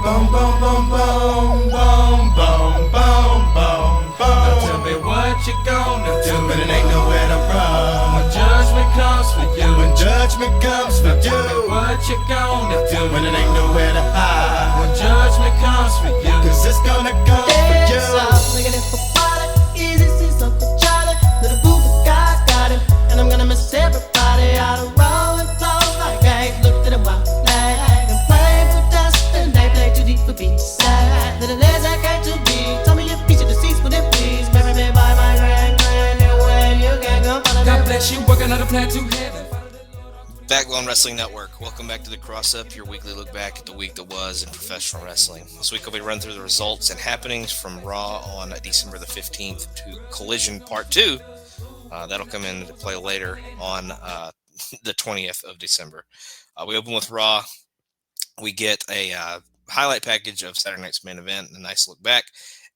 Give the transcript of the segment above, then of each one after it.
Boom, boom, boom, boom, boom, boom, boom, boom, boom. Now tell me what you gonna do when it ain't nowhere to run. When judgment comes for you. When judgment comes for you. Tell me what you gonna do when it ain't nowhere to hide. When judgment comes for you. 'Cause it's gonna come for you. Nigga, this for water, easy, see something Charlie. Little boo, but God's got him. And I'm gonna miss everybody out of rolling flows like I ain't looked at a while. Like, I'm playing for dust and they play too deep for beachside. Little legs I got too deep. Tell me your feature deceased, would it please? Marry me by my grand, new way. You can't go follow God bless you, working on a plan to heaven. Backbone Wrestling Network. Welcome back to the CrosUp, your weekly look back at the week that was in professional wrestling. This week we'll be running through the results and happenings from Raw on December the 15th to Collision Part 2. That'll come into play later on the 20th of December. We open with Raw. We get a highlight package of Saturday night's main event and a nice look back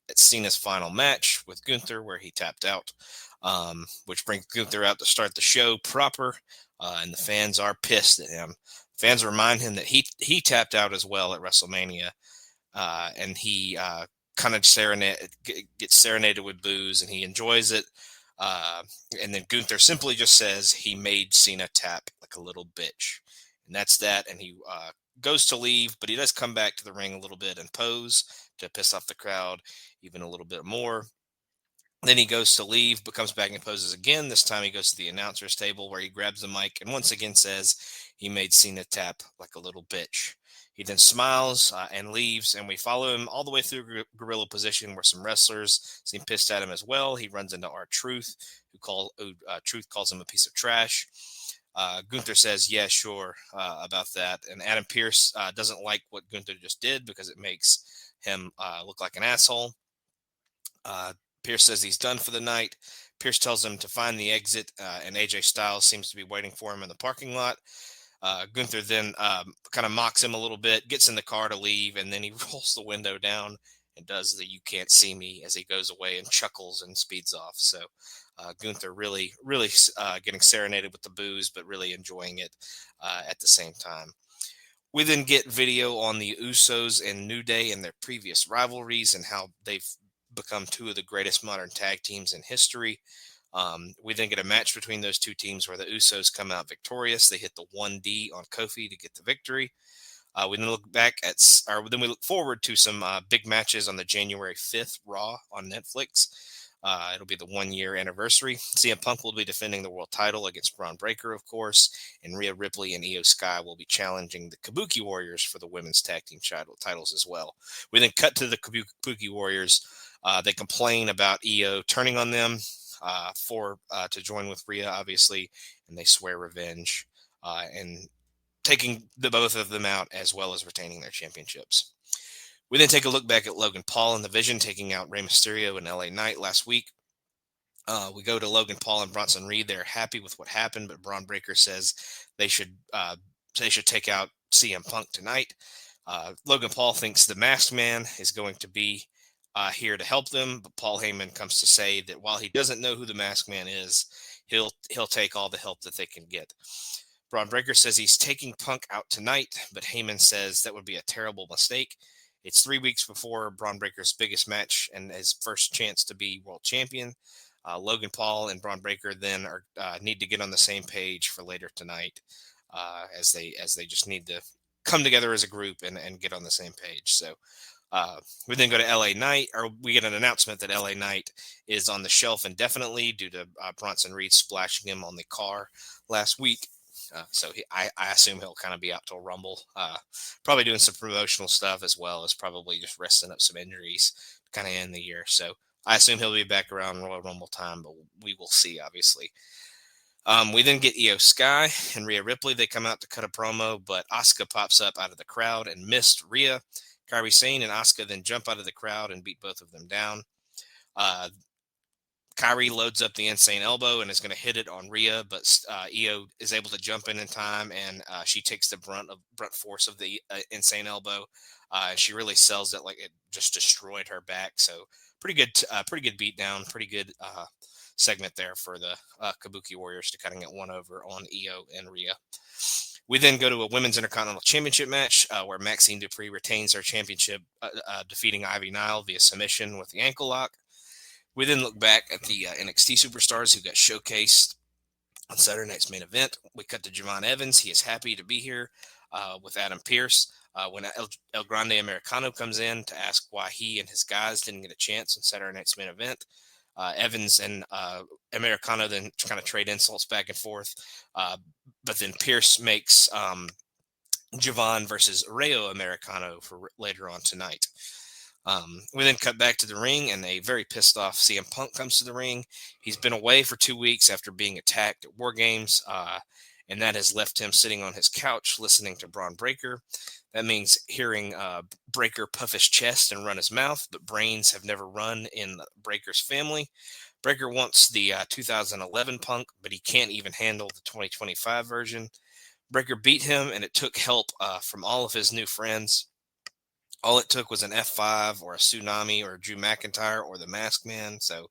at Cena's final match with Gunther where he tapped out, which brings Gunther out to start the show proper. And the fans are pissed at him. Fans remind him that he tapped out as well at WrestleMania, and he kind of gets serenaded with booze, and he enjoys it. And then Gunther simply just says he made Cena tap like a little bitch, and that's that. And he goes to leave, but he does come back to the ring a little bit and pose to piss off the crowd even a little bit more. Then he goes to leave, but comes back and poses again. This time he goes to the announcer's table where he grabs the mic and once again says he made Cena tap like a little bitch. He then smiles and leaves, and we follow him all the way through gorilla position where some wrestlers seem pissed at him as well. He runs into R-Truth, who Truth calls him a piece of trash. Gunther says, yeah, sure, about that. And Adam Pearce doesn't like what Gunther just did because it makes him look like an asshole. Pierce says he's done for the night. Pierce tells him to find the exit, and AJ Styles seems to be waiting for him in the parking lot. Gunther then kind of mocks him a little bit, gets in the car to leave, and then he rolls the window down and does the "you can't see me" as he goes away and chuckles and speeds off. So Gunther really getting serenaded with the booze, but really enjoying it at the same time. We then get video on the Usos and New Day and their previous rivalries and how they've become two of the greatest modern tag teams in history. We then get a match between those two teams where the Usos come out victorious. They hit the 1D on Kofi to get the victory. We then we look forward to some big matches on the January 5th Raw on Netflix. It'll be the 1-year anniversary. CM Punk will be defending the world title against Braun Breaker, of course, and Rhea Ripley and Io Sky will be challenging the Kabuki Warriors for the women's tag team titles as well. We then cut to the Kabuki Warriors. They complain about Io turning on them to join with Rhea, obviously, and they swear revenge and taking the both of them out as well as retaining their championships. We then take a look back at Logan Paul and the Vision taking out Rey Mysterio and LA Knight last week. We go to Logan Paul and Bronson Reed. They're happy with what happened, but Braun Breaker says they should take out CM Punk tonight. Logan Paul thinks the Masked Man is going to be here to help them, but Paul Heyman comes to say that while he doesn't know who the Masked Man is, he'll take all the help that they can get. Braun Breaker says he's taking Punk out tonight, but Heyman says that would be a terrible mistake. It's 3 weeks before Braun Breaker's biggest match and his first chance to be world champion. Logan Paul and Braun Breaker then need to get on the same page for later tonight, as they just need to come together as a group and get on the same page. So we then go to LA Knight, or we get an announcement that LA Knight is on the shelf indefinitely due to Bronson Reed splashing him on the car last week. So I assume he'll kind of be out till Rumble, probably doing some promotional stuff as well as probably just resting up some injuries to kind of end the year. So I assume he'll be back around Royal Rumble time, but we will see, obviously. We then get Io Sky and Rhea Ripley. They come out to cut a promo, but Asuka pops up out of the crowd and missed Rhea. Kairi Sane and Asuka then jump out of the crowd and beat both of them down. Kairi loads up the Insane Elbow and is going to hit it on Rhea, but Io is able to jump in time, and she takes the brunt force of the Insane Elbow. She really sells it like it just destroyed her back. So pretty good beatdown, pretty good segment there for the Kabuki Warriors to cutting it one over on Io and Rhea. We then go to a Women's Intercontinental Championship match where Maxine Dupree retains her championship, defeating Ivy Nile via submission with the ankle lock. We then look back at the NXT superstars who got showcased on Saturday night's main event. We cut to Javon Evans. He is happy to be here with Adam Pearce. When El Grande Americano comes in to ask why he and his guys didn't get a chance on Saturday night's main event, Evans and Americano then kind of trade insults back and forth. But then Pierce makes Javon versus Rayo Americano for later on tonight. We then cut back to the ring, and a very pissed off CM Punk comes to the ring. He's been away for 2 weeks after being attacked at War Games, and that has left him sitting on his couch listening to Braun Breaker. That means hearing Breaker puff his chest and run his mouth, but brains have never run in Breaker's family. Breaker wants the 2011 Punk, but he can't even handle the 2025 version. Breaker beat him, and it took help from all of his new friends. All it took was an F5 or a Tsunami or Drew McIntyre or the Masked Man. So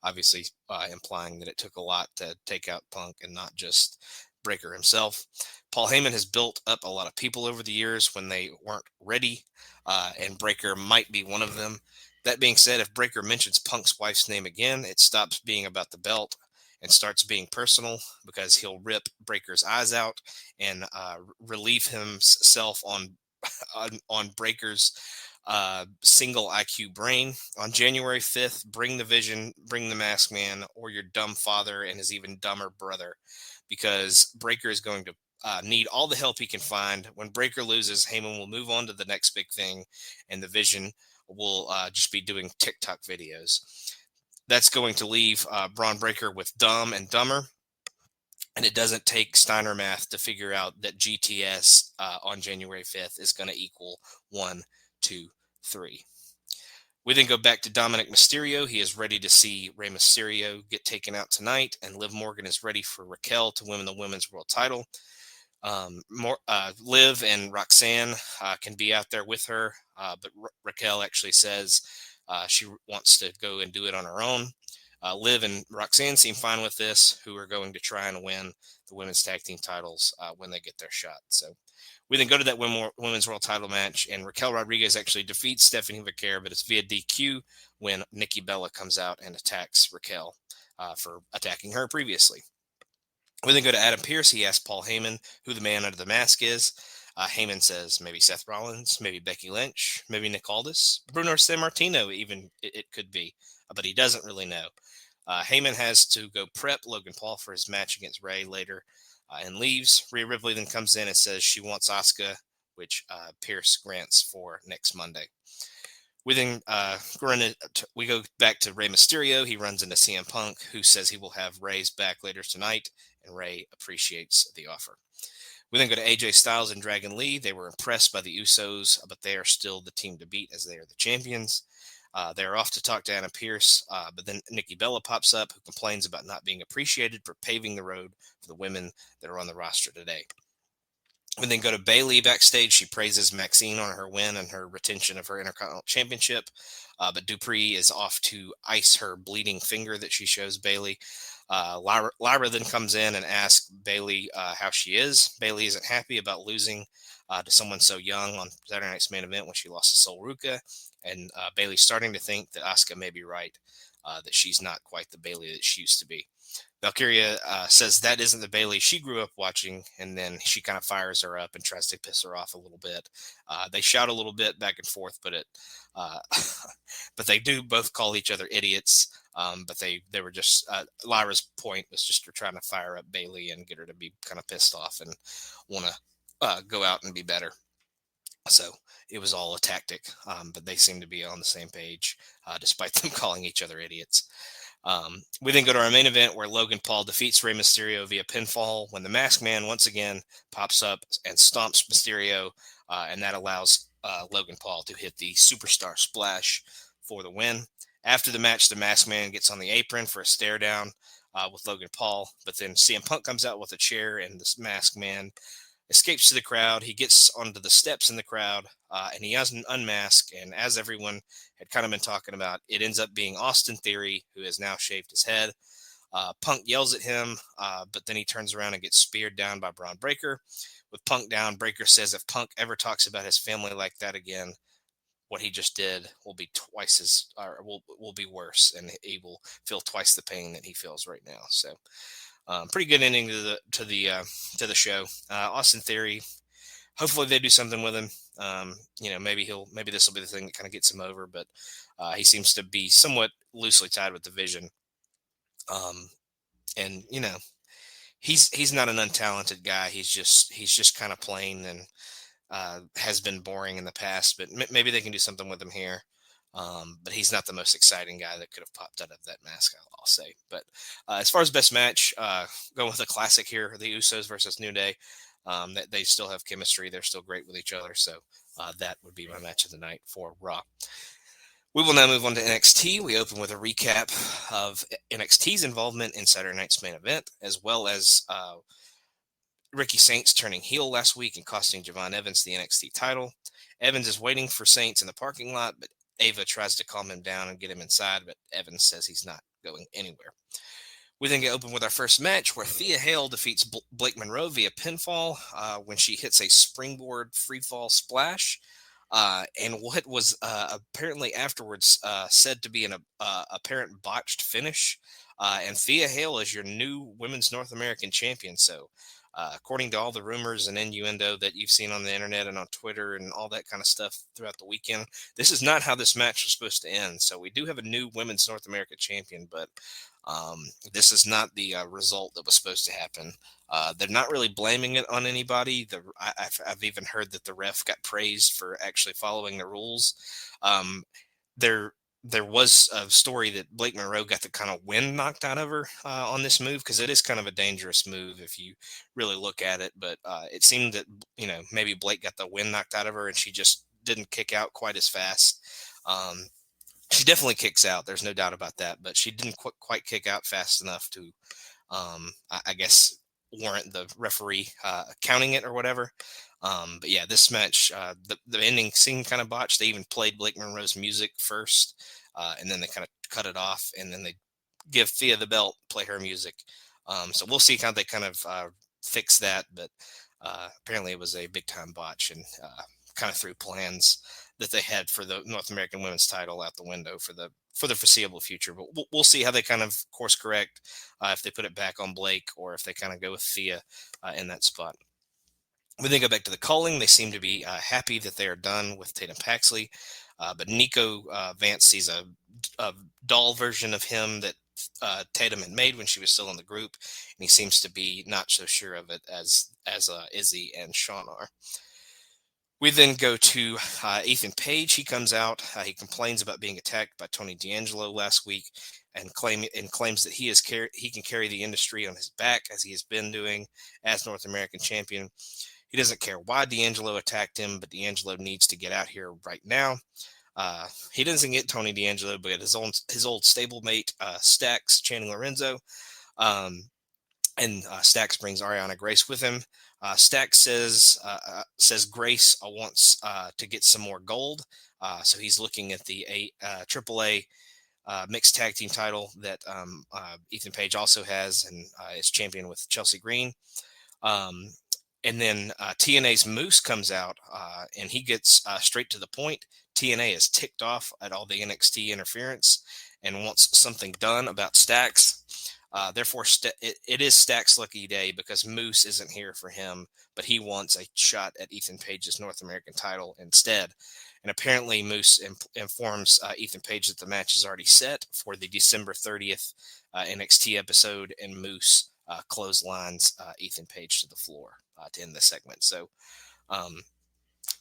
obviously implying that it took a lot to take out Punk and not just Breaker himself. Paul Heyman has built up a lot of people over the years when they weren't ready, and Breaker might be one of them. That being said, if Breaker mentions Punk's wife's name again, it stops being about the belt and starts being personal, because he'll rip Breaker's eyes out and relieve himself on Breaker's single IQ brain. On January 5th, bring the Vision, bring the Masked Man, or your dumb father and his even dumber brother, because Breaker is going to need all the help he can find. When Breaker loses, Heyman will move on to the next big thing, and the Vision will just be doing TikTok videos. That's going to leave Braun Breaker with Dumb and Dumber. And it doesn't take Steiner math to figure out that GTS on January 5th is going to equal 1, 2, 3. We then go back to Dominic Mysterio. He is ready to see Rey Mysterio get taken out tonight, and Liv Morgan is ready for Raquel to win the women's world title. Liv and Roxanne can be out there with her, but Raquel actually says she wants to go and do it on her own. Liv and Roxanne seem fine with this, who are going to try and win the women's tag team titles when they get their shot. So we then go to that women's world title match, and Raquel Rodriguez actually defeats Stephanie Vaquer, but it's via DQ when Nikki Bella comes out and attacks Raquel for attacking her previously. We then go to Adam Pearce. He asks Paul Heyman who the man under the mask is. Heyman says maybe Seth Rollins, maybe Becky Lynch, maybe Nick Aldis, Bruno Sammartino, even it could be, but he doesn't really know. Heyman has to go prep Logan Paul for his match against Ray later and leaves. Rhea Ripley then comes in and says she wants Asuka, which Pearce grants for next Monday. We then we go back to Rey Mysterio. He runs into CM Punk, who says he will have Ray's back later tonight, and Ray appreciates the offer. We then go to AJ Styles and Dragon Lee. They were impressed by the Usos, but they are still the team to beat as they are the champions. They're off to talk to Adam Pearce, but then Nikki Bella pops up, who complains about not being appreciated for paving the road for the women that are on the roster today. We then go to Bayley backstage. She praises Maxine on her win and her retention of her Intercontinental Championship, but Dupree is off to ice her bleeding finger that she shows Bayley. Lyra then comes in and asks Bayley how she is. Bayley isn't happy about losing to someone so young on Saturday night's main event when she lost to Sol Ruca, and Bayley's starting to think that Asuka may be right, that she's not quite the Bayley that she used to be. Valkyria says that isn't the Bayley she grew up watching, and then she kind of fires her up and tries to piss her off a little bit. They shout a little bit back and forth, but but they do both call each other idiots. But they were just Lyra's point was just trying to fire up Bayley and get her to be kind of pissed off and want to go out and be better. So it was all a tactic, but they seem to be on the same page, despite them calling each other idiots. We then go to our main event where Logan Paul defeats Rey Mysterio via pinfall when the Masked Man once again pops up and stomps Mysterio, and that allows Logan Paul to hit the Superstar Splash for the win. After the match, the Masked Man gets on the apron for a stare down with Logan Paul, but then CM Punk comes out with a chair, and the Masked Man escapes to the crowd. He gets onto the steps in the crowd, and he has an unmask. And as everyone had kind of been talking about, it ends up being Austin Theory, who has now shaved his head. Punk yells at him, but then he turns around and gets speared down by Braun Breaker. With Punk down, Breaker says if Punk ever talks about his family like that again, what he just did will be twice as, or will be worse, and he will feel twice the pain that he feels right now. So, pretty good ending to the show. Austin Theory. Hopefully they do something with him. Maybe this will be the thing that kind of gets him over, but he seems to be somewhat loosely tied with the Vision. And he's not an untalented guy. He's just kind of plain and has been boring in the past, but maybe they can do something with him here. But he's not the most exciting guy that could have popped out of that mask, I'll say. But as far as best match, going with a classic here, the Usos versus New Day. That they still have chemistry. They're still great with each other. So that would be my match of the night for Raw. We will now move on to NXT. We open with a recap of NXT's involvement in Saturday night's main event, as well as Ricky Saints turning heel last week and costing Javon Evans the NXT title. Evans is waiting for Saints in the parking lot, but Ava tries to calm him down and get him inside, but Evans says he's not going anywhere. We then get open with our first match where Thea Hale defeats Blake Monroe via pinfall when she hits a springboard freefall splash. And what was apparently afterwards said to be an apparent botched finish. And Thea Hale is your new Women's North American champion. So according to all the rumors and innuendo that you've seen on the internet and on Twitter and all that kind of stuff throughout the weekend, this is not how this match was supposed to end. So we do have a new Women's North American champion, but this is not the result that was supposed to happen. They're not really blaming it on anybody. I've even heard that the ref got praised for actually following the rules. There was a story that Blake Monroe got the kind of wind knocked out of her on this move, because it is kind of a dangerous move if you really look at it. But it seemed that maybe Blake got the wind knocked out of her and she just didn't kick out quite as fast. She definitely kicks out. There's no doubt about that. But she didn't quite kick out fast enough to, I guess, warrant the referee counting it or whatever. But yeah, this match, the ending seemed kind of botched. They even played Blake Monroe's music first, and then they kind of cut it off, and then they give Thea the belt, play her music. So we'll see how they kind of fix that. But apparently it was a big time botch, and kind of threw plans that they had for the North American Women's title out the window for the foreseeable future. But we'll see how they kind of course correct, if they put it back on Blake or if they kind of go with Thea in that spot. When they go back to the calling, they seem to be happy that they are done with Tatum Paxley. But Nico Vance sees a doll version of him that Tatum had made when she was still in the group, and he seems to be not so sure of it as Izzy and Sean are. We then go to Ethan Page. He comes out. He complains about being attacked by Tony D'Angelo last week, and claims that he can carry the industry on his back, as he has been doing as North American champion. He doesn't care why D'Angelo attacked him, but D'Angelo needs to get out here right now. He doesn't get Tony D'Angelo, but his old stablemate, Stax Channing Lorenzo. And Stax brings Ariana Grace with him. Stax says Grace wants to get some more gold. So he's looking at the AAA mixed tag team title that Ethan Page also has, and is champion with Chelsea Green. And then TNA's Moose comes out, and he gets straight to the point. TNA is ticked off at all the NXT interference and wants something done about Stax. Therefore, it is Stack's lucky day, because Moose isn't here for him, but he wants a shot at Ethan Page's North American title instead. And apparently Moose informs Ethan Page that the match is already set for the December 30th NXT episode, and Moose clotheslines Ethan Page to the floor to end the segment. So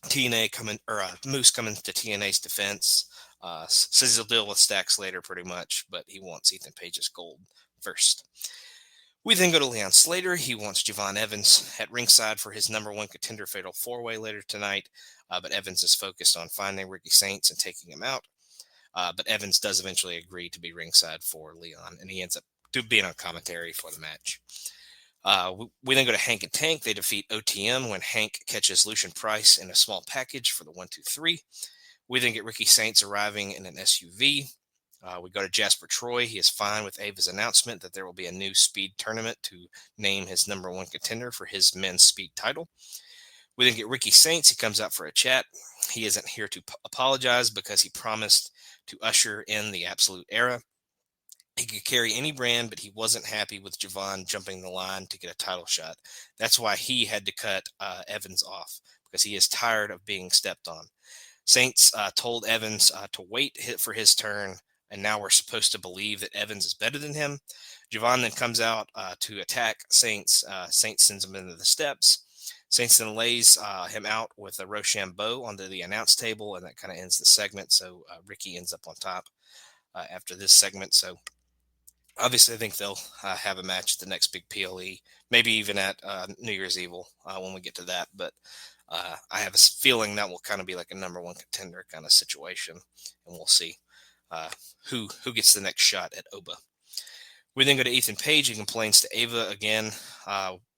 Moose coming to TNA's defense, says he'll deal with Stax later pretty much, but he wants Ethan Page's gold first. We then go to Leon Slater. He wants Javon Evans at ringside for his number one contender fatal 4-way later tonight, but Evans is focused on finding Ricky Saints and taking him out. But Evans does eventually agree to be ringside for Leon, and he ends up being on commentary for the match. We then go to Hank and Tank. They defeat OTM when Hank catches Lucian Price in a small package for the 1-2-3. We then get Ricky Saints arriving in an SUV. We go to Jasper Troy. He is fine with Ava's announcement that there will be a new speed tournament to name his number one contender for his men's speed title. We then get Ricky Saints. He comes out for a chat. He isn't here to apologize because he promised to usher in the Absolute Era. He could carry any brand, but he wasn't happy with Javon jumping the line to get a title shot. That's why he had to cut Evans off, because he is tired of being stepped on. Saints told Evans to wait for his turn, and now we're supposed to believe that Evans is better than him. Javon then comes out to attack Saints. Saints sends him into the steps. Saints then lays him out with a Rochambeau onto the announce table, and that kind of ends the segment. So Ricky ends up on top after this segment. So obviously, I think they'll have a match at the next big PLE, maybe even at New Year's Evil when we get to that. But I have a feeling that will kind of be like a number one contender kind of situation, and we'll see who gets the next shot at Oba. We then go to Ethan Page. He complains to Ava again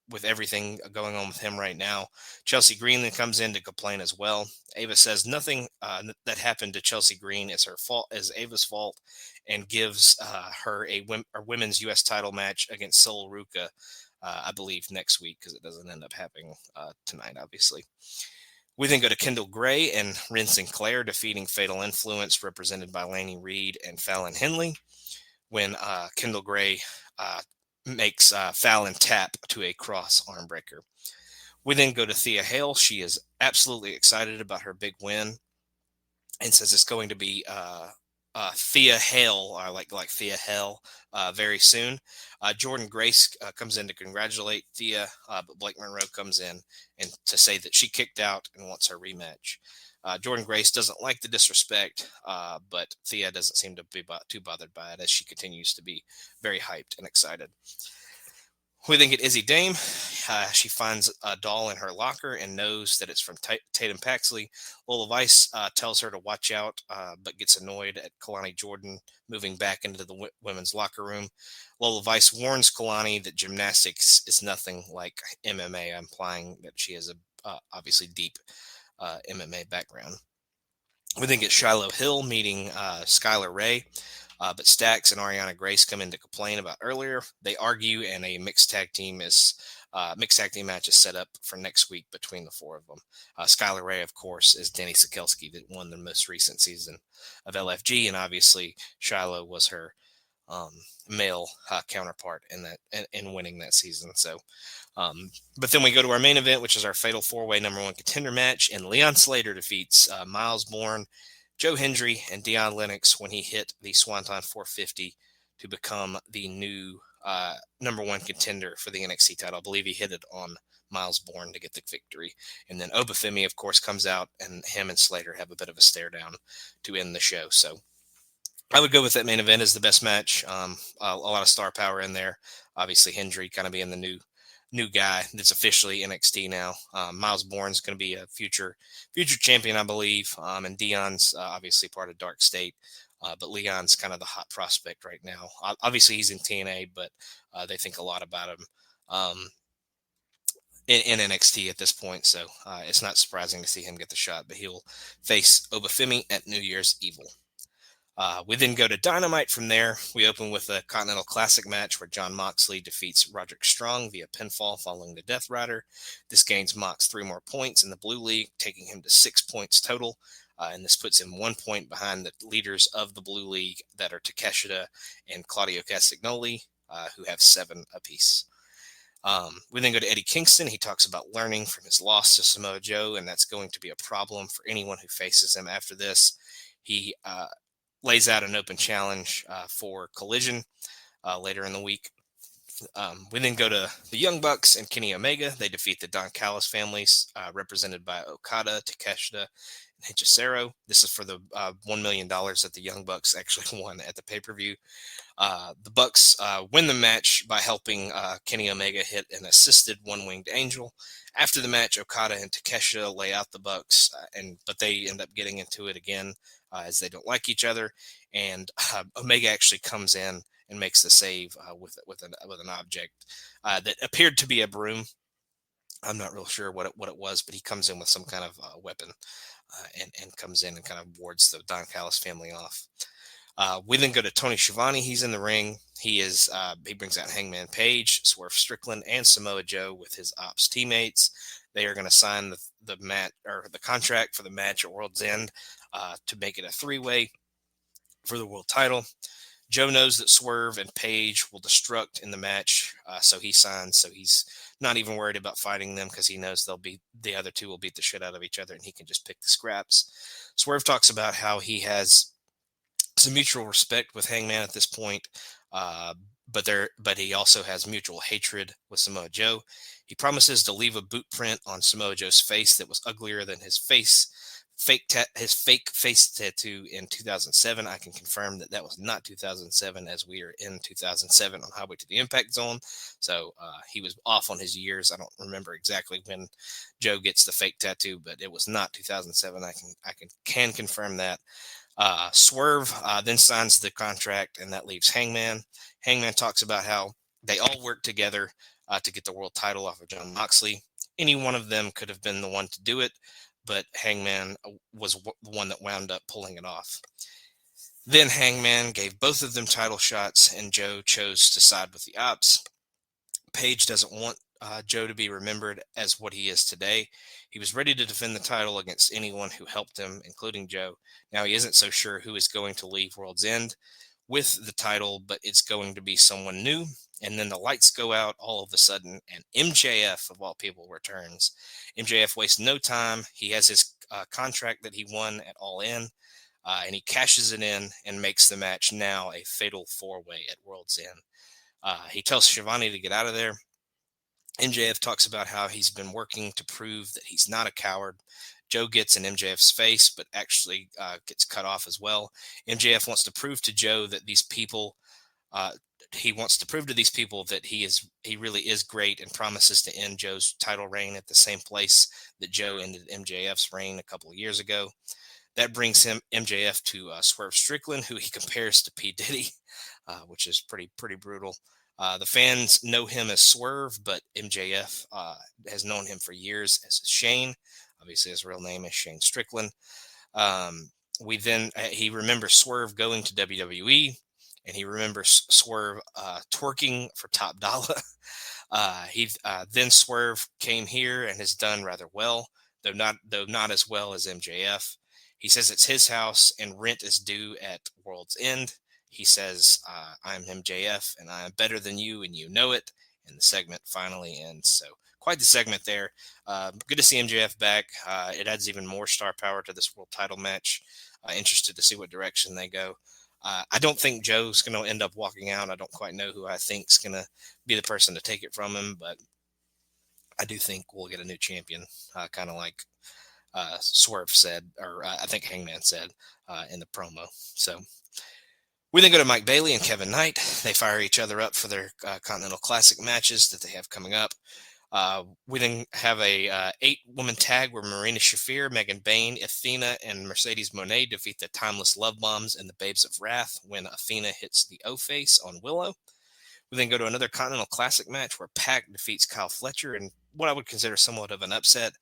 with everything going on with him right now. Chelsea Green then comes in to complain as well. Ava says nothing that happened to Chelsea Green is her fault, is Ava's fault, and gives her a women's U.S. title match against Sol Ruca, I believe, next week, because it doesn't end up happening tonight, obviously. We then go to Kendall Gray and Ren Sinclair defeating Fatal Influence, represented by Laney Reed and Fallon Henley, when Kendall Gray makes Fallon tap to a cross arm breaker. We then go to Thea Hale. She is absolutely excited about her big win and says it's going to be Thea Hale, like Thea Hale, very soon. Jordan Grace comes in to congratulate Thea, but Blake Monroe comes in and to say that she kicked out and wants her rematch. Jordan Grace doesn't like the disrespect, but Thea doesn't seem to be too bothered by it, as she continues to be very hyped and excited. We then get Izzy Dame. She finds a doll in her locker and knows that it's from Tatum Paxley. Lola Vice tells her to watch out, but gets annoyed at Kalani Jordan moving back into the women's locker room. Lola Vice warns Kalani that gymnastics is nothing like MMA, implying that she has a obviously deep MMA background. We then get Shiloh Hill meeting Skylar Ray. But Stax and Ariana Grace come in to complain about earlier. They argue, and a mixed tag team match is set up for next week between the four of them. Skylar Ray, of course, is Danny Sikelski, that won the most recent season of LFG, and obviously Shiloh was her male counterpart in winning that season. So, but then we go to our main event, which is our Fatal 4-Way number one contender match, and Leon Slater defeats Miles Bourne, Joe Hendry, and Deion Lennox when he hit the Swanton 450 to become the new number one contender for the NXT title. I believe he hit it on Miles Bourne to get the victory. And then Obafemi, of course, comes out, and him and Slater have a bit of a stare down to end the show. So I would go with that main event as the best match. A lot of star power in there. Obviously, Hendry kind of being the new guy that's officially NXT now. Miles Bourne's going to be a future champion, I believe. And Deion's obviously part of Dark State. But Leon's kind of the hot prospect right now. Obviously, he's in TNA, but they think a lot about him in NXT at this point. So it's not surprising to see him get the shot. But he'll face Obafemi at New Year's Evil. We then go to Dynamite from there. We open with a Continental Classic match where Jon Moxley defeats Roderick Strong via pinfall following the Death Rider. This gains Mox 3 more points in the Blue League, taking him to 6 points total. And this puts him 1 point behind the leaders of the Blue League that are Takeshita and Claudio Castagnoli, who have 7 apiece. We then go to Eddie Kingston. He talks about learning from his loss to Samoa Joe, and that's going to be a problem for anyone who faces him after this. He lays out an open challenge for Collision later in the week. We then go to the Young Bucks and Kenny Omega. They defeat the Don Callis families, represented by Okada, Takeshita, and Hechicero. This is for the $1 million that the Young Bucks actually won at the pay-per-view. The Bucks win the match by helping Kenny Omega hit an assisted one-winged angel. After the match, Okada and Takeshita lay out the Bucks, but they end up getting into it again as they don't like each other. And Omega actually comes in and makes the save with an object that appeared to be a broom. I'm not real sure what it was, but he comes in with some kind of weapon and comes in and kind of wards the Don Callis family off. We then go to Tony Schiavone. He's in the ring. He brings out Hangman Page, Swerve Strickland, and Samoa Joe with his ops teammates. They are going to sign the contract for the match at World's End to make it a three-way for the world title. Joe knows that Swerve and Page will destruct in the match, so he signs. So he's not even worried about fighting them because he knows the other two will beat the shit out of each other, and he can just pick the scraps. Swerve talks about how he has some mutual respect with Hangman at this point, but he also has mutual hatred with Samoa Joe. He promises to leave a boot print on Samoa Joe's face that was uglier than his fake face tattoo in 2007. I can confirm that was not 2007, as we are in 2007 on Highway to the Impact Zone. So he was off on his years. I don't remember exactly when Joe gets the fake tattoo, but it was not 2007. I can confirm that. Swerve then signs the contract, and that leaves Hangman. Hangman talks about how they all work together to get the world title off of Jon Moxley. Any one of them could have been the one to do it, but Hangman was the one that wound up pulling it off. Then Hangman gave both of them title shots, and Joe chose to side with the ops. Page doesn't want Joe to be remembered as what he is today. He was ready to defend the title against anyone who helped him, including Joe. Now he isn't so sure who is going to leave World's End with the title, but it's going to be someone new. And then the lights go out all of a sudden, and MJF, of all people, returns. MJF wastes no time. He has his contract that he won at All In, and he cashes it in and makes the match now a fatal four-way at World's End. He tells Schiavone to get out of there. MJF talks about how he's been working to prove that he's not a coward. Joe gets in MJF's face, but actually gets cut off as well. MJF wants to prove to Joe that these people, he really is great, and promises to end Joe's title reign at the same place that Joe ended MJF's reign a couple of years ago. That brings MJF to Swerve Strickland, who he compares to P. Diddy, which is pretty brutal. The fans know him as Swerve, but MJF has known him for years as Shane. Obviously, his real name is Shane Strickland. He remembers Swerve going to WWE, and he remembers Swerve twerking for top dollar. Then Swerve came here and has done rather well, though not as well as MJF. He says it's his house and rent is due at World's End. He says, I'm MJF and I am better than you and you know it. And the segment finally ends. So quite the segment there. Good to see MJF back. It adds even more star power to this world title match. Interested to see what direction they go. I don't think Joe's going to end up walking out. I don't quite know who I think is going to be the person to take it from him, but I do think we'll get a new champion, kind of like Swerve said, or I think Hangman said in the promo. So we then go to Mike Bailey and Kevin Knight. They fire each other up for their Continental Classic matches that they have coming up. We then have a 8-woman tag where Marina Shafir, Megan Bayne, Athena, and Mercedes Moné defeat the Timeless Love Bombs and the Babes of Wrath when Athena hits the O-Face on Willow. We then go to another Continental Classic match where Pac defeats Kyle Fletcher in what I would consider somewhat of an upset.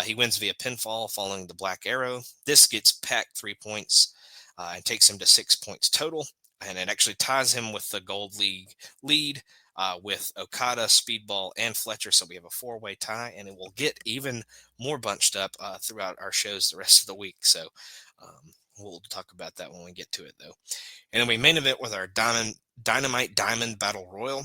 He wins via pinfall following the Black Arrow. This gets Pac 3 points and takes him to 6 points total. And it actually ties him with the Gold League lead with Okada, Speedball, and Fletcher. So we have a 4-way tie, and it will get even more bunched up throughout our shows the rest of the week. So we'll talk about that when we get to it, though. And then we main event with our Dynamite Diamond Battle Royal,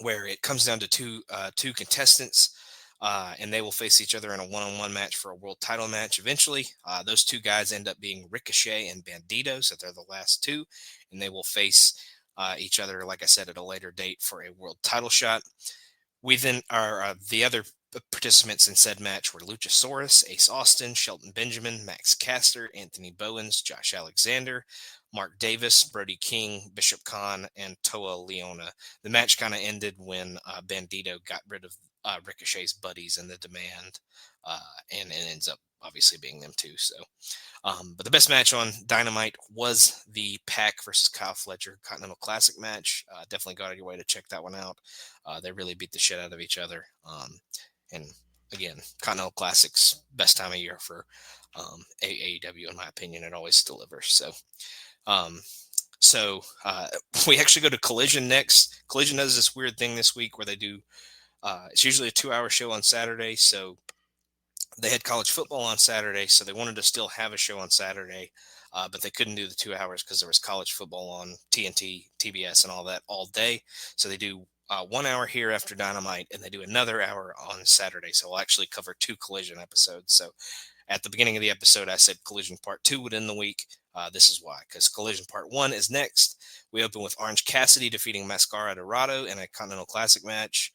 where it comes down to two contestants, and they will face each other in a one-on-one match for a world title match eventually. Those two guys end up being Ricochet and Bandito, so they're the last two, and they will face each other, like I said, at a later date for a world title shot. We then are the other participants in said match were Luchasaurus, Ace Austin, Shelton Benjamin, Max Caster, Anthony Bowens, Josh Alexander, Mark Davis, Brody King, Bishop Khan, and Toa Leona. The match kind of ended when Bandito got rid of Ricochet's buddies in the Demand, and it ends up obviously being them too. So, but the best match on Dynamite was the Pac versus Kyle Fletcher Continental Classic match. Definitely go out of your way to check that one out. They really beat the shit out of each other. And again, Continental Classics, best time of year for AEW, in my opinion. It always delivers. So So we actually go to Collision next. Collision does this weird thing this week where they do, it's usually a 2 hour show on Saturday. So they had college football on Saturday. So they wanted to still have a show on Saturday, but they couldn't do the 2 hours because there was college football on TNT, TBS, and all that all day. So they do 1 hour here after Dynamite, and they do another hour on Saturday. So we'll actually cover 2 Collision episodes. So at the beginning of the episode, I said Collision Part 2 would end the week. This is why, because Collision Part 1 is next. We open with Orange Cassidy defeating Mascara Dorado in a Continental Classic match.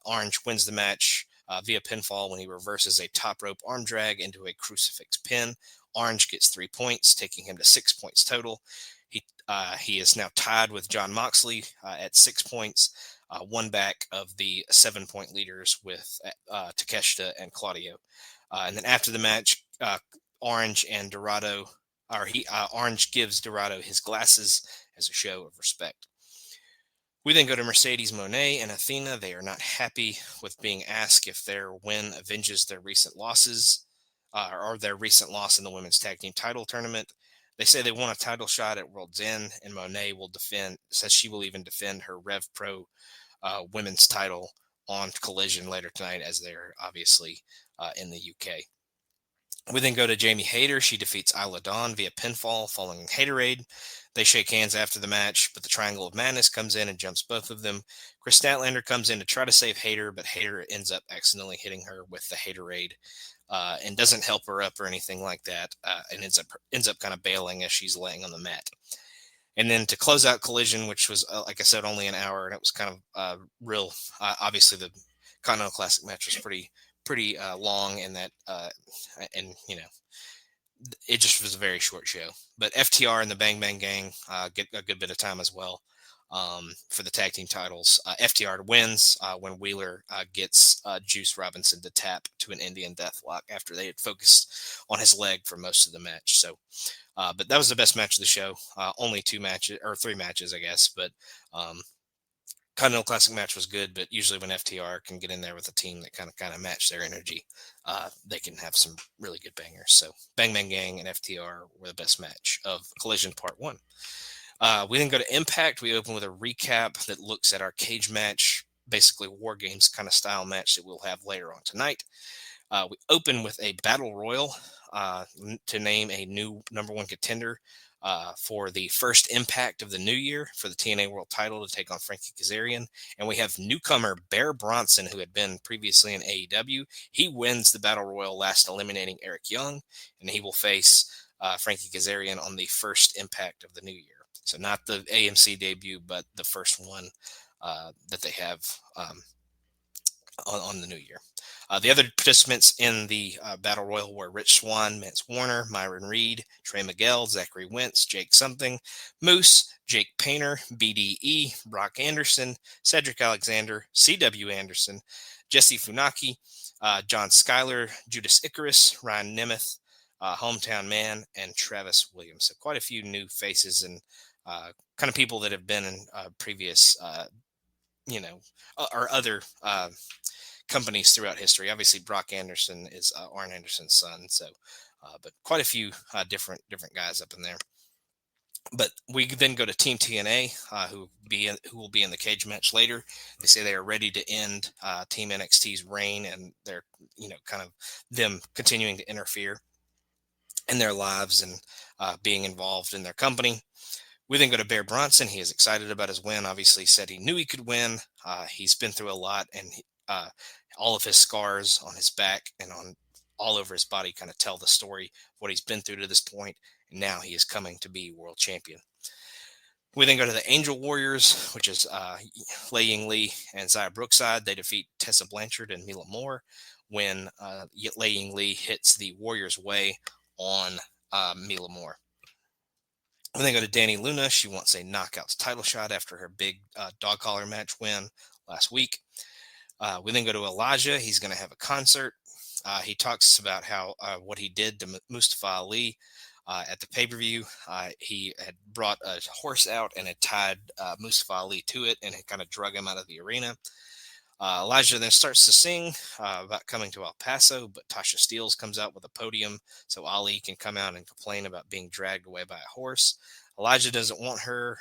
Orange wins the match via pinfall when he reverses a top rope arm drag into a crucifix pin. Orange gets 3 points, taking him to 6 points total. He is now tied with John Moxley at 6 points, one back of the 7-point leaders with Takeshita and Claudio. And then after the match, Orange and Dorado, Orange gives Dorado his glasses as a show of respect. We then go to Mercedes Moné and Athena. They are not happy with being asked if their win avenges their recent losses, or their recent loss in the women's tag team title tournament. They say they want a title shot at World's End, and Moné says she will even defend her Rev Pro women's title on Collision later tonight, as they're obviously in the UK. We then go to Jamie Hayter. She defeats Isla Dawn via pinfall following Haterade. They shake hands after the match, but the Triangle of Madness comes in and jumps both of them. Chris Statlander comes in to try to save Hayter, but Hayter ends up accidentally hitting her with the Haterade and doesn't help her up or anything like that, and ends up kind of bailing as she's laying on the mat. And then to close out Collision, which was, like I said, only an hour, and it was kind of real. Obviously, the Continental Classic match was pretty long, and that and it just was a very short show. But FTR and the Bang Bang Gang get a good bit of time as well for the tag team titles. FTR wins when Wheeler gets Juice Robinson to tap to an Indian Deathlock after they had focused on his leg for most of the match. So, but that was the best match of the show. Only 3 matches, I guess. But Continental Classic match was good, but usually when FTR can get in there with a team that kind of match their energy, they can have some really good bangers. So Bang Bang Gang and FTR were the best match of Collision Part 1. We then go to Impact. We open with a recap that looks at our cage match, basically War Games kind of style match that we'll have later on tonight. We open with a battle royal to name a new number 1 contender for the first Impact of the new year for the TNA World title to take on Frankie Kazarian. And we have newcomer Bear Bronson, who had been previously in AEW. He wins the Battle Royal, last eliminating Eric Young, and he will face Frankie Kazarian on the first Impact of the new year. So not the AMC debut, but the first one that they have on the new year. The other participants in the Battle Royal were Rich Swann, Mance Warner, Myron Reed, Trey Miguel, Zachary Wentz, Jake Something, Moose, Jake Painter, BDE, Brock Anderson, Cedric Alexander, CW Anderson, Jesse Funaki, John Schuyler, Judas Icarus, Ryan Nemeth, Hometown Man, and Travis Williams. So quite a few new faces and kind of people that have been in previous, or other companies throughout history. Obviously, Brock Anderson is Arn Anderson's son, so but quite a few different guys up in there. But we then go to Team TNA, who will be in the cage match later. They say they are ready to end Team NXT's reign, and they're kind of them continuing to interfere in their lives and being involved in their company. We then go to Bear Bronson. He is excited about his win. Obviously, said he knew he could win. He's been through a lot, and all of his scars on his back and on all over his body kind of tell the story of what he's been through to this point. And now he is coming to be world champion. We then go to the Angel Warriors, which is Lei Ying Lee and Zaya Brookside. They defeat Tessa Blanchard and Mila Moore when Lei Ying Lee hits the Warriors Way on Mila Moore. We then go to Danny Luna. She wants a knockouts title shot after her big dog collar match win last week. We then go to Elijah. He's going to have a concert. He talks about how what he did to Mustafa Ali at the pay-per-view. He had brought a horse out and had tied Mustafa Ali to it and had kind of drug him out of the arena. Elijah then starts to sing about coming to El Paso, but Tasha Steelz comes out with a podium so Ali can come out and complain about being dragged away by a horse. Elijah doesn't want her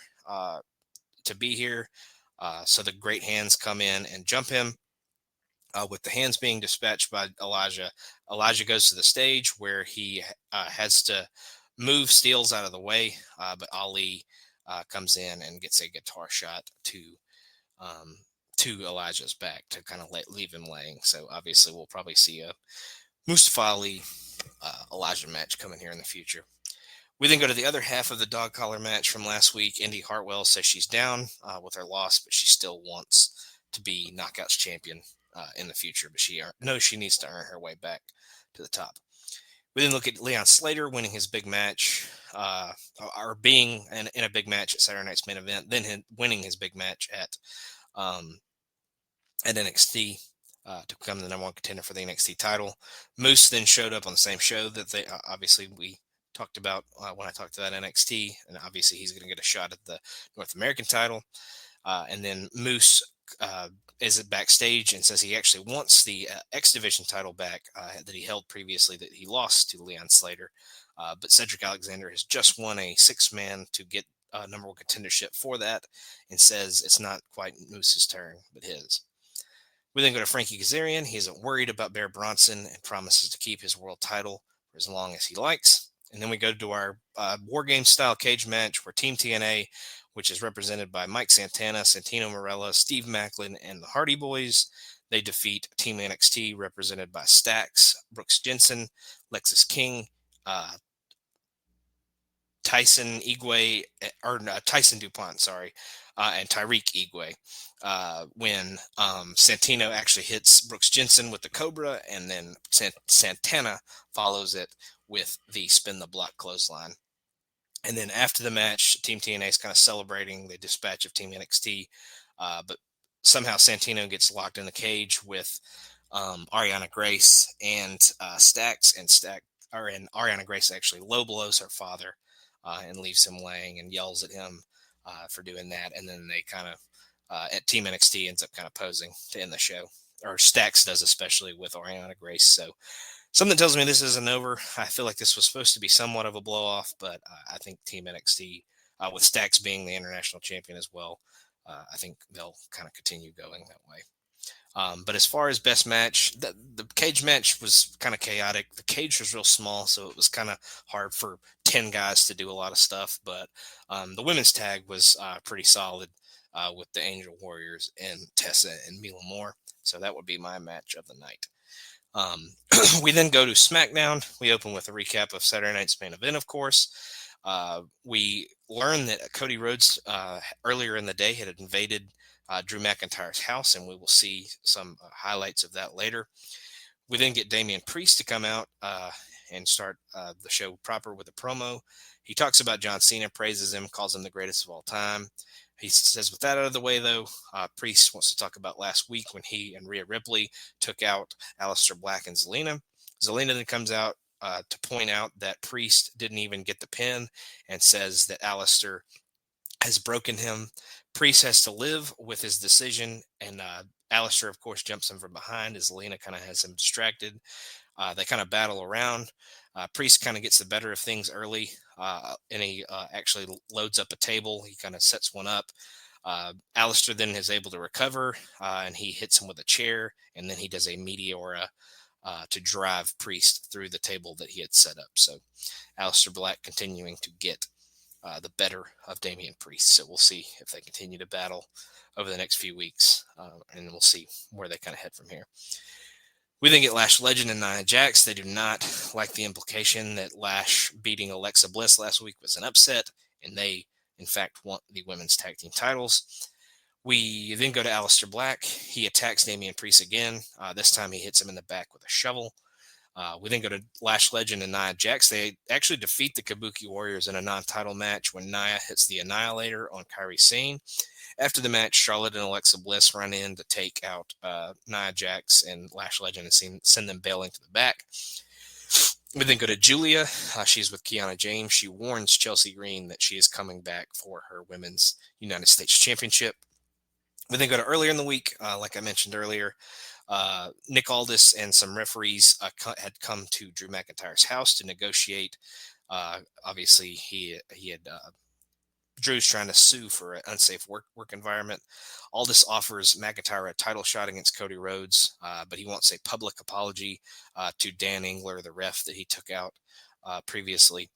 to be here, so the great hands come in and jump him. With the hands being dispatched by Elijah, Elijah goes to the stage where he has to move Steelz out of the way, but Ali comes in and gets a guitar shot um, to Elijah's back to kind of leave him laying. So obviously we'll probably see a Mustafa Ali Elijah match coming here in the future. We then go to the other half of the dog collar match from last week. Indy Hartwell says she's down with her loss, but she still wants to be Knockouts champion in the future. But she knows she needs to earn her way back to the top. We then look at Leon Slater winning his big match, or being in a big match at Saturday Night's Main Event, then winning his big match at NXT to become the number one contender for the NXT title. Moose then showed up on the same show that they obviously we talked about when I talked about NXT, and obviously he's going to get a shot at the North American title. And then Moose is backstage and says he actually wants the X Division title back that he held previously that he lost to Leon Slater. But Cedric Alexander has just won a 6-man to get number one contendership for that, and says it's not quite Moose's turn, but his. We then go to Frankie Kazarian. He isn't worried about Bear Bronson and promises to keep his world title for as long as he likes. And then we go to our War Game style cage match where Team TNA, which is represented by Mike Santana, Santino Marella, Steve Macklin, and the Hardy Boys, they defeat Team NXT, represented by Stax, Brooks Jensen, Lexis King, Tyson DuPont, and Tyreek Igwe. When Santino actually hits Brooks Jensen with the Cobra, and then Santana follows it with the spin the block clothesline. And then after the match, Team TNA is kind of celebrating the dispatch of Team NXT, but somehow Santino gets locked in the cage with Ariana Grace and Stax, and Ariana Grace actually low blows her father and leaves him laying and yells at him for doing that. And then they kind of, at Team NXT ends up kind of posing to end the show, or Stax does, especially with Ariana Grace. So something tells me this isn't over. I feel like this was supposed to be somewhat of a blow off, but I think Team NXT, with Stax being the international champion as well, I think they'll kind of continue going that way. But as far as best match, the cage match was kind of chaotic. The cage was real small, so it was kind of hard for 10 guys to do a lot of stuff. But the women's tag was pretty solid with the Angel Warriors and Tessa and Mila Moore. So that would be my match of the night. We then go to SmackDown. We open with a recap of Saturday Night's Main Event, of course. We learned that Cody Rhodes earlier in the day had invaded Drew McIntyre's house, and we will see some highlights of that later. We then get Damian Priest to come out and start the show proper with a promo. He talks about John Cena, praises him, calls him the greatest of all time. He says, with that out of the way, though, Priest wants to talk about last week when he and Rhea Ripley took out Aleister Black and Zelina. Zelina then comes out to point out that Priest didn't even get the pin and says that Aleister has broken him. Priest has to live with his decision, and Aleister, of course, jumps him from behind as Zelina kind of has him distracted. They kind of battle around. Priest kind of gets the better of things early, and he actually loads up a table. He kind of sets one up. Aleister then is able to recover, and he hits him with a chair, and then he does a Meteora to drive Priest through the table that he had set up. So Aleister Black continuing to get the better of Damian Priest. So we'll see if they continue to battle over the next few weeks, and we'll see where they kind of head from here. We then get Lash Legend and Nia Jax. They do not like the implication that Lash beating Alexa Bliss last week was an upset, and they, in fact, want the women's tag team titles. We then go to Aleister Black. He attacks Damian Priest again. This time he hits him in the back with a shovel. We then go to Lash Legend and Nia Jax. They actually defeat the Kabuki Warriors in a non-title match when Nia hits the Annihilator on Kairi Sane. After the match, Charlotte and Alexa Bliss run in to take out Nia Jax and Lash Legend and send them bailing to the back. We then go to Julia. She's with Kiana James. She warns Chelsea Green that she is coming back for her Women's United States Championship. We then go to earlier in the week, like I mentioned earlier. Nick Aldis and some referees had come to Drew McIntyre's house to negotiate. Obviously, he had Drew's trying to sue for an unsafe work environment. Aldis offers McIntyre a title shot against Cody Rhodes, but he wants a public apology to Dan Engler, the ref that he took out previously.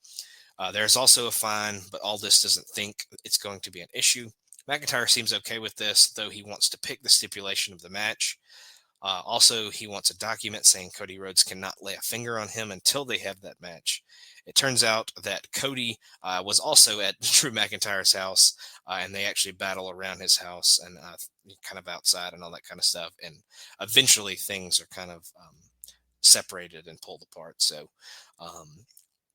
There's also a fine, but Aldis doesn't think it's going to be an issue. McIntyre seems okay with this, though he wants to pick the stipulation of the match. Also, he wants a document saying Cody Rhodes cannot lay a finger on him until they have that match. It turns out that Cody was also at Drew McIntyre's house, and they actually battle around his house and kind of outside and all that kind of stuff. And eventually, things are kind of separated and pulled apart. So,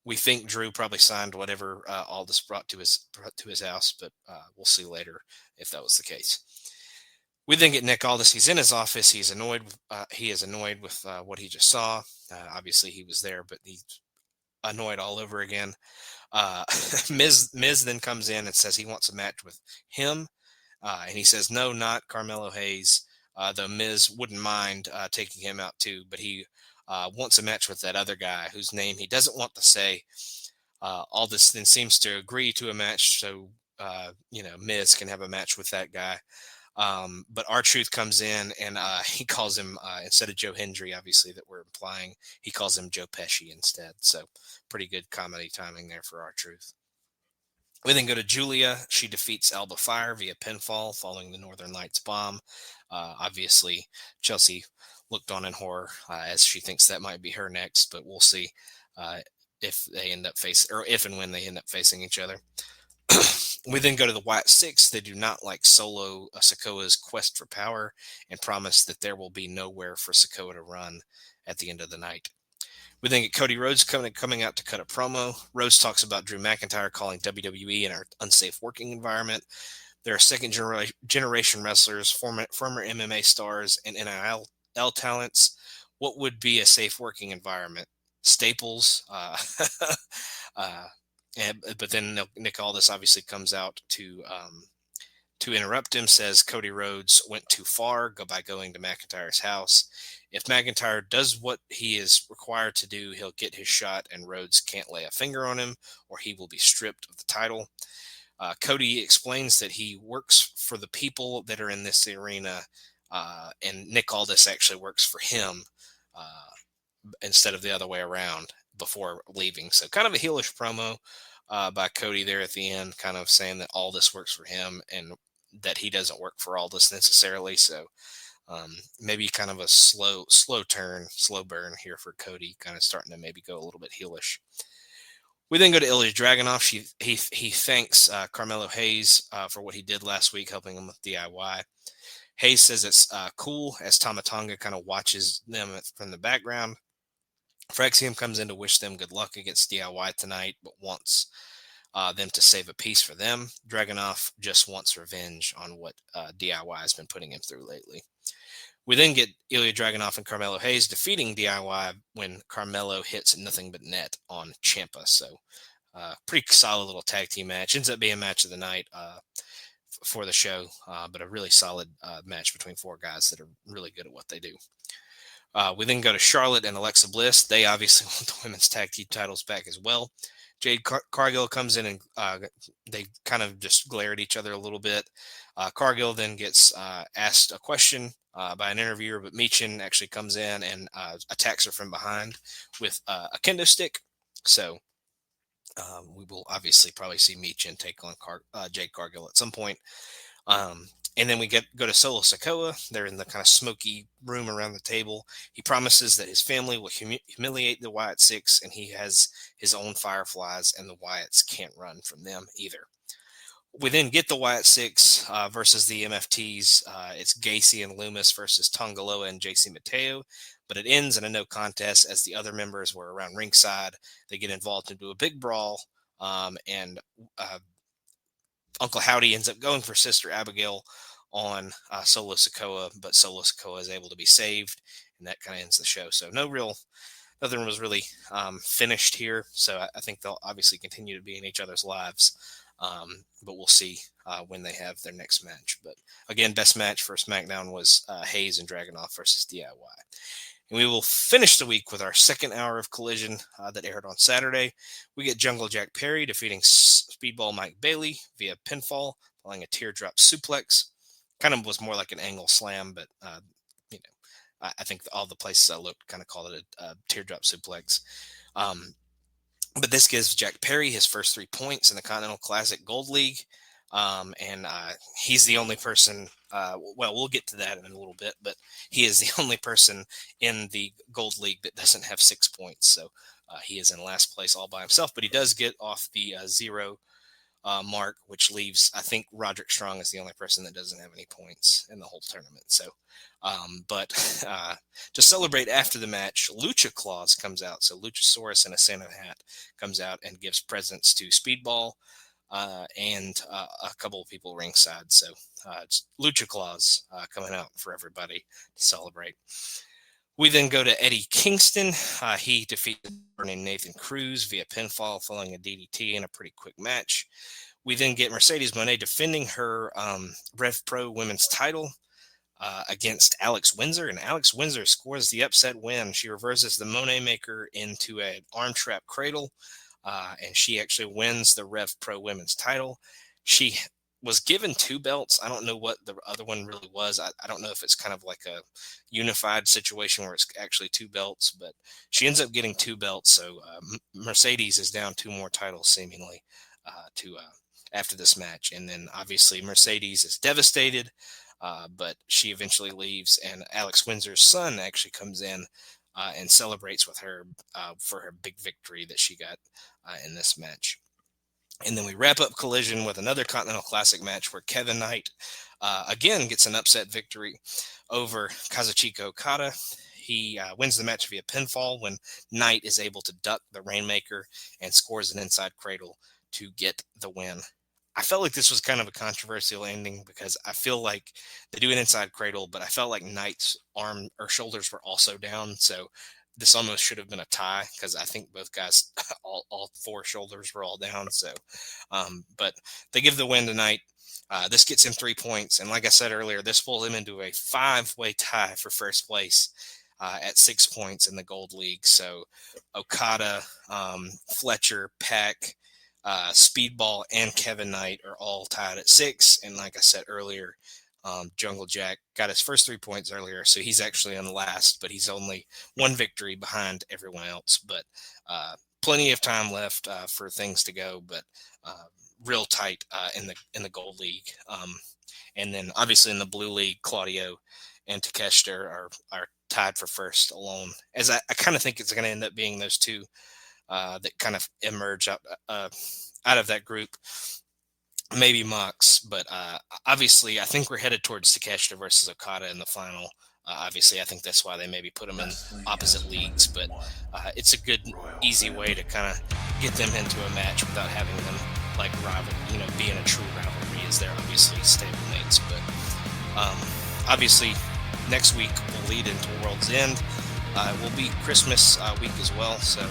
we think Drew probably signed whatever Aldis brought to his house, but we'll see later if that was the case. We then get Nick Aldis. He's in his office. He's annoyed. He is annoyed with what he just saw. Obviously, he was there, but he's annoyed all over again. Miz then comes in and says he wants a match with him, and he says no, not Carmelo Hayes. Though Miz wouldn't mind taking him out too, but he wants a match with that other guy whose name he doesn't want to say. Aldis then seems to agree to a match, so Miz can have a match with that guy. But R-Truth comes in and he calls him, instead of Joe Hendry, obviously, that we're implying, he calls him Joe Pesci instead. So pretty good comedy timing there for R-Truth. We then go to Julia. She defeats Alba Fire via pinfall following the Northern Lights bomb. Obviously, Chelsea looked on in horror as she thinks that might be her next, but we'll see if they end up facing, or if and when they end up facing each other. We then go to the Wyatt Six. They do not like Solo Sikoa's quest for power and promise that there will be nowhere for Sikoa to run at the end of the night. We then get Cody Rhodes coming out to cut a promo. Rhodes talks about Drew McIntyre calling WWE an unsafe working environment. There are second generation wrestlers, former MMA stars, and NIL talents. What would be a safe working environment? Staples. But then Nick Aldis obviously comes out to interrupt him, says Cody Rhodes went too far by going to McIntyre's house. If McIntyre does what he is required to do, he'll get his shot and Rhodes can't lay a finger on him or he will be stripped of the title. Cody explains that he works for the people that are in this arena, and Nick Aldis actually works for him instead of the other way around before leaving. So kind of a heelish promo by Cody there at the end, kind of saying that Aldis works for him and that he doesn't work for Aldis necessarily. So maybe kind of a slow burn here for Cody, kind of starting to maybe go a little bit heelish. We then go to Ilya Dragunov. He thanks Carmelo Hayes for what he did last week, helping him with DIY. Hayes says it's cool as Tama Tonga kind of watches them from the background. Phyrexium comes in to wish them good luck against DIY tonight, but wants them to save a piece for them. Dragunov just wants revenge on what DIY has been putting him through lately. We then get Ilya Dragunov and Carmelo Hayes defeating DIY when Carmelo hits nothing but net on Ciampa. So pretty solid little tag team match. Ends up being match of the night for the show, but a really solid match between four guys that are really good at what they do. We then go to Charlotte and Alexa Bliss. They obviously want the women's tag team titles back as well. Jade Cargill comes in and they kind of just glare at each other a little bit. Cargill then gets asked a question by an interviewer, but Michin actually comes in and attacks her from behind with a kendo stick. So we will obviously probably see Michin take on Jade Cargill at some point. And then we go to Solo Sikoa. They're in the kind of smoky room around the table. He promises that his family will humiliate the Wyatt Six, and he has his own Fireflies, and the Wyatts can't run from them either. We then get the Wyatt Six versus the MFTs. It's Gacy and Loomis versus Tongaloa and JC Mateo, but it ends in a no contest as the other members were around ringside. They get involved into a big brawl, and Uncle Howdy ends up going for Sister Abigail on Solo Sikoa, but Solo Sikoa is able to be saved, and that kind of ends the show. So nothing was really finished here. So I think they'll obviously continue to be in each other's lives But we'll see when they have their next match. But again, best match for SmackDown was Hayes and Dragunov versus DIY. And we will finish the week with our second hour of Collision that aired on Saturday. We get Jungle Jack Perry defeating Speedball Mike Bailey via pinfall, following a teardrop suplex. Kind of was more like an angle slam, but I think all the places I looked kind of called it a teardrop suplex. But this gives Jack Perry his first 3 points in the Continental Classic Gold League. And he's the only person, we'll get to that in a little bit, but he is the only person in the Gold League that doesn't have 6 points. So he is in last place all by himself, but he does get off the 0 mark, which leaves, I think, Roderick Strong is the only person that doesn't have any points in the whole tournament. So, but to celebrate after the match, Lucha Claus comes out. So Luchasaurus in a Santa hat comes out and gives presents to Speedball and a couple of people ringside. So it's Lucha Claus coming out for everybody to celebrate. We then go to Eddie Kingston. He defeated Nathan Cruz via pinfall following a DDT in a pretty quick match. We then get Mercedes Moné defending her Rev Pro women's title against Alex Windsor, and Alex Windsor scores the upset win. She reverses the Monet Maker into an arm trap cradle, and she actually wins the Rev Pro women's title. She was given 2 belts. I don't know what the other one really was. I don't know if it's kind of like a unified situation where it's actually 2 belts, but she ends up getting 2 belts. So Mercedes is down 2 more titles seemingly after this match. And then obviously Mercedes is devastated, but she eventually leaves, and Alex Windsor's son actually comes in and celebrates with her for her big victory that she got in this match. And then we wrap up Collision with another Continental Classic match where Kevin Knight again gets an upset victory over Kazuchika Okada. He wins the match via pinfall when Knight is able to duck the Rainmaker and scores an inside cradle to get the win. I felt like this was kind of a controversial ending because I feel like they do an inside cradle, but I felt like Knight's arm or shoulders were also down. So this almost should have been a tie because I think both guys, all 4 shoulders were all down. So, but they give the win tonight. This gets him 3 points. And like I said earlier, this pulls him into a 5-way tie for first place at 6 points in the Gold League. So Okada, Fletcher, Pack, Speedball, and Kevin Knight are all tied at 6. And like I said earlier, Jungle Jack got his first 3 points earlier, so he's actually on last, but he's only 1 victory behind everyone else. But plenty of time left for things to go, but real tight in the Gold League. And then obviously in the Blue League, Claudio and Takeshita are tied for first alone. As I kind of think it's going to end up being those 2 that kind of emerge out of that group. Maybe Mox, but obviously I think we're headed towards Takeshita versus Okada in the final. Obviously, I think that's why they maybe put them in opposite leagues, but it's a good, easy way to kind of get them into a match without having them like rival, being a true rivalry, as they're obviously stablemates. But obviously, next week will lead into World's End. It will be Christmas week as well, so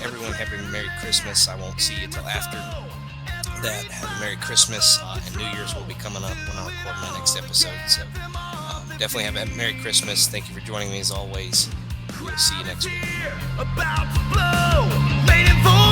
everyone having a Merry Christmas. I won't see you till after that. Have a Merry Christmas, and New Year's will be coming up when I record my next episode. So definitely have a Merry Christmas. Thank you for joining me as always. We'll see you next week. About to blow, waiting for